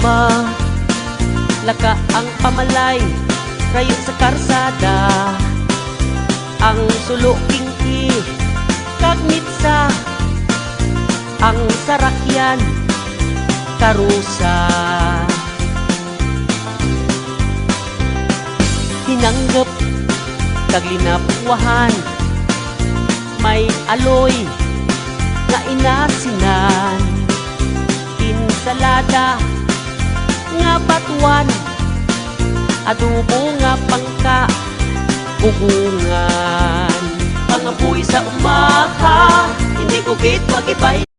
uma, laka ang pamalay kayo sa karsada. Ang suluking kagnitsa, ang sarakyan karusa. Hinanggap kaglinapuhan, may aloy nga inasinan, insalada nga batuan, adobo nga pangka ugungan. Ang apoy sa umaha, hindi ko kit magibay.